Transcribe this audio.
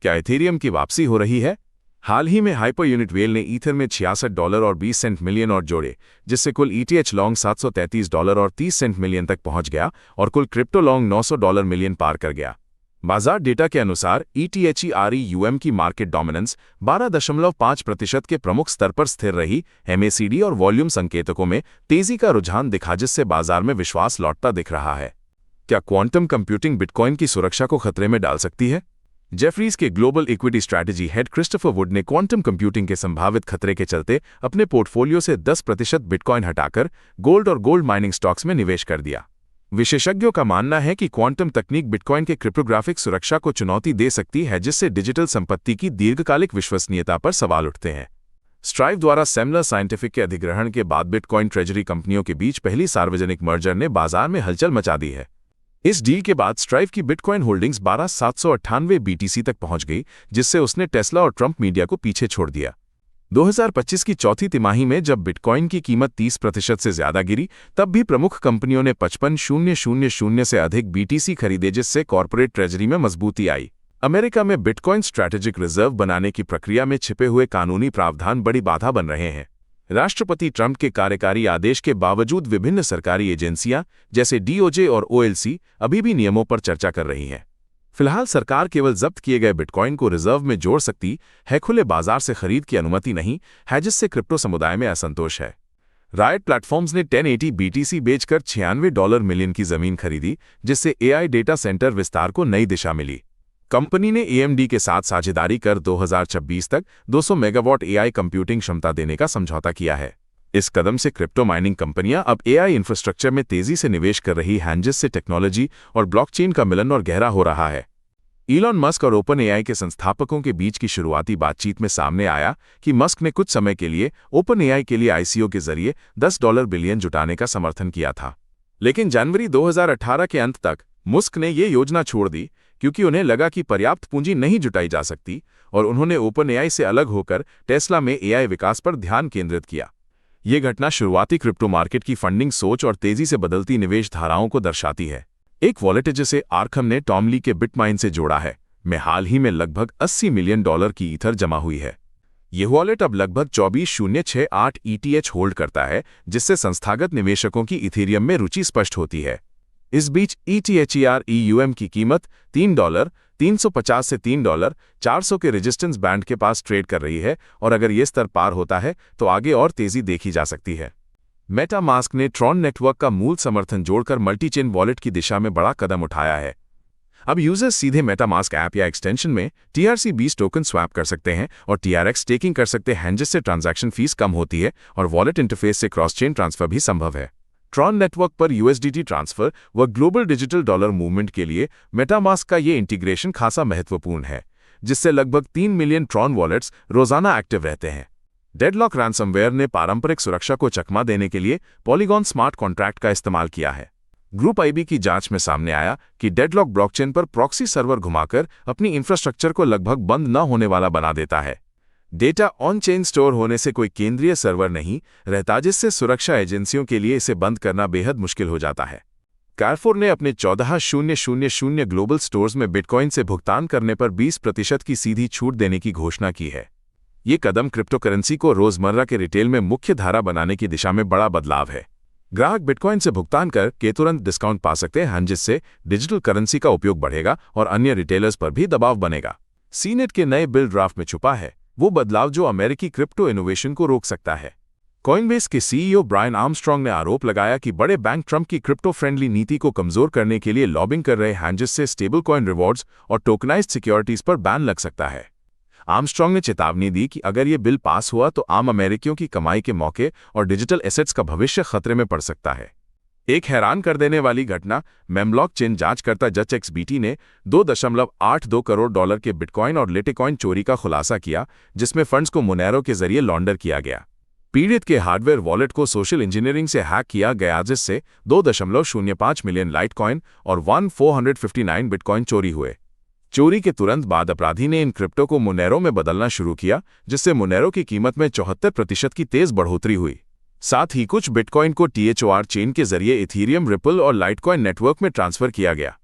क्या इथेरियम की वापसी हो रही है? हाल ही में हाइपर यूनिट वेल ने ईथर में $66 और 20 सेंट मिलियन और जोड़े, जिससे कुल ETH लॉन्ग $733 और 30 सेंट मिलियन तक पहुंच गया और कुल क्रिप्टो लॉन्ग $900 मिलियन पार कर गया। बाजार डेटा के अनुसार ETHEREUM की मार्केट डोमिनेंस 12.5% के प्रमुख स्तर पर स्थिर रही। MACD और वॉल्यूम संकेतकों में तेजी का रुझान दिखा, जिससे बाजार में विश्वास लौटता दिख रहा है। क्या क्वांटम कंप्यूटिंग बिटकॉइन की सुरक्षा को खतरे में डाल सकती है? जेफरीज के global equity strategy head Christopher would ने क्वांटम कंप्यूटिंग के संभावित खतरे के चलते अपने पोर्टफोलियो से 10% बिटकॉइन हटाकर गोल्ड और गोल्ड माइनिंग स्टॉक्स में निवेश कर दिया। विशेषज्ञों का मानना है कि क्वांटम तकनीक बिटकॉइन के क्रिप्टोग्राफिक सुरक्षा को चुनौती दे सकती है, जिससे डिजिटल संपत्ति की दीर्घकालिक विश्वसनीयता पर सवाल उठते हैं। स्ट्राइव द्वारा सेमलर साइंटिफिक के अधिग्रहण के बाद बिटकॉइन ट्रेजरी कंपनियों के बीच पहली सार्वजनिक मर्जर ने बाजार में हलचल मचा दी है। इस डील के बाद स्ट्राइव की बिटकॉइन होल्डिंग्स 12,798 BTC तक पहुंच गई, जिससे उसने टेस्ला और ट्रंप मीडिया को पीछे छोड़ दिया। 2025 की चौथी तिमाही में जब बिटकॉइन की कीमत 30% से ज्यादा गिरी, तब भी प्रमुख कंपनियों ने 55,000 से अधिक BTC खरीदे, जिससे कॉर्पोरेट ट्रेजरी में मजबूती आई। अमेरिका में बिटकॉइन स्ट्रैटेजिक रिजर्व बनाने की प्रक्रिया में छिपे हुए कानूनी प्रावधान बड़ी बाधा बन रहे हैं। राष्ट्रपति ट्रंप के कार्यकारी आदेश के बावजूद विभिन्न सरकारी एजेंसियां जैसे DOJ और OLC अभी भी नियमों पर चर्चा कर रही हैं। फिलहाल सरकार केवल जब्त किए गए बिटकॉइन को रिजर्व में जोड़ सकती है, खुले बाजार से खरीद की अनुमति नहीं है, जिससे क्रिप्टो समुदाय में असंतोष है। राइट प्लेटफॉर्म्स ने 1080 BTC बेचकर $96 मिलियन की जमीन खरीदी, जिससे AI डेटा सेंटर विस्तार को नई दिशा मिली। कंपनी ने AMD के साथ साझेदारी कर 2026 तक 200 मेगावाट AI कंप्यूटिंग क्षमता देने का समझौता किया है। इस कदम से क्रिप्टो माइनिंग कंपनियां अब AI इंफ्रास्ट्रक्चर में तेजी से निवेश कर रही हैं, जिससे टेक्नोलॉजी और ब्लॉकचेन का मिलन और गहरा हो रहा है। इलॉन मस्क और OpenAI के संस्थापकों के बीच की शुरुआती बातचीत में सामने आया कि मस्क ने कुछ समय के लिए OpenAI के लिए ICO के जरिए $10 बिलियन जुटाने का समर्थन किया था, लेकिन जनवरी 2018 के अंत तक मस्क ने ये योजना छोड़ दी, क्योंकि उन्हें लगा कि पर्याप्त पूंजी नहीं जुटाई जा सकती, और उन्होंने OpenAI से अलग होकर टेस्ला में AI विकास पर ध्यान केंद्रित किया। ये घटना शुरुआती क्रिप्टो मार्केट की फंडिंग सोच और तेजी से बदलती निवेश धाराओं को दर्शाती है। एक वॉलेट जिसे आर्खम ने टॉम ली के बिटमाइन से जोड़ा है, में हाल ही में लगभग $80 मिलियन की ईथर जमा हुई है। ये वॉलेट अब लगभग 24,068 ETH होल्ड करता है, जिससे संस्थागत निवेशकों की इथेरियम में रुचि स्पष्ट होती है। इस बीच ETHEREUM की कीमत $3.350 से $3.400 के रेजिस्टेंस बैंड के पास ट्रेड कर रही है, और अगर ये स्तर पार होता है तो आगे और तेजी देखी जा सकती है। मेटामास्क ने ट्रॉन नेटवर्क का मूल समर्थन जोड़कर मल्टीचेन वॉलेट की दिशा में बड़ा कदम उठाया है। अब यूजर्स सीधे मेटामास्क ऐप या एक्सटेंशन में TRC20 टोकन स्वैप कर सकते हैं और TRX स्टेकिंग कर सकते हैं, जिससे ट्रांजैक्शन फीस कम होती है और वॉलेट इंटरफेस से क्रॉस चेन ट्रांसफर भी संभव है। ट्रॉन नेटवर्क पर USDT ट्रांसफर व ग्लोबल डिजिटल डॉलर मूवमेंट के लिए मेटामास्क का ये इंटीग्रेशन खासा महत्वपूर्ण है, जिससे लगभग 3 मिलियन ट्रॉन वॉलेट्स रोजाना एक्टिव रहते हैं। डेडलॉक रैंसमवेयर ने पारंपरिक सुरक्षा को चकमा देने के लिए पॉलीगॉन स्मार्ट कॉन्ट्रैक्ट का इस्तेमाल किया है। ग्रुप IB की जांच में सामने आया कि डेडलॉक ब्लॉकचेन पर प्रॉक्सी सर्वर घुमाकर अपनी इंफ्रास्ट्रक्चर को लगभग बंद न होने वाला बना देता है। डेटा ऑन चेन स्टोर होने से कोई केंद्रीय सर्वर नहीं रहता, जिससे सुरक्षा एजेंसियों के लिए इसे बंद करना बेहद मुश्किल हो जाता है। कारफोर ने अपने 14,000 ग्लोबल स्टोर्स में बिटकॉइन से भुगतान करने पर 20% की सीधी छूट देने की घोषणा की है। ये कदम क्रिप्टो करेंसी को रोजमर्रा के रिटेल में मुख्य धारा बनाने की दिशा में बड़ा बदलाव है। ग्राहक बिटकॉइन से भुगतान कर तुरंत डिस्काउंट पा सकते हैं, जिससे डिजिटल करेंसी का उपयोग बढ़ेगा और अन्य रिटेलर्स पर भी दबाव बनेगा। सीनेट के नए बिल ड्राफ्ट में छुपा है वो बदलाव जो अमेरिकी क्रिप्टो इनोवेशन को रोक सकता है। कॉइनबेस के CEO ब्रायन आर्मस्ट्रॉन्ग ने आरोप लगाया कि बड़े बैंक ट्रंप की क्रिप्टो फ्रेंडली नीति को कमजोर करने के लिए लॉबिंग कर रहे हैं, जिससे स्टेबल कॉइन रिवॉर्ड्स और टोकनाइज्ड सिक्योरिटीज पर बैन लग सकता है। आर्मस्ट्रॉन्ग ने चेतावनी दी कि अगर ये बिल पास हुआ तो आम अमेरिकियों की कमाई के मौके और डिजिटल एसेट्स का भविष्य खतरे में पड़ सकता है। एक हैरान कर देने वाली घटना, मेमब्लॉक चेन जांचकर्ता जच XBT ने $2.82 करोड़ के बिटकॉइन और लिटिकॉइन चोरी का खुलासा किया, जिसमें फंड्स को मोनेरो के जरिए लॉन्डर किया गया। पीड़ित के हार्डवेयर वॉलेट को सोशल इंजीनियरिंग से हैक किया गया, जिससे 2.05 मिलियन लाइटकॉइन और 1459 बिटकॉइन चोरी हुए। चोरी के तुरंत बाद अपराधी ने इन क्रिप्टो को मोनेरो में बदलना शुरू किया, जिससे मोनेरो की कीमत में 74% की तेज बढ़ोतरी हुई। साथ ही कुछ बिटकॉइन को THOR चेन के जरिए इथीरियम, रिपल और लाइटकॉइन नेटवर्क में ट्रांसफर किया गया।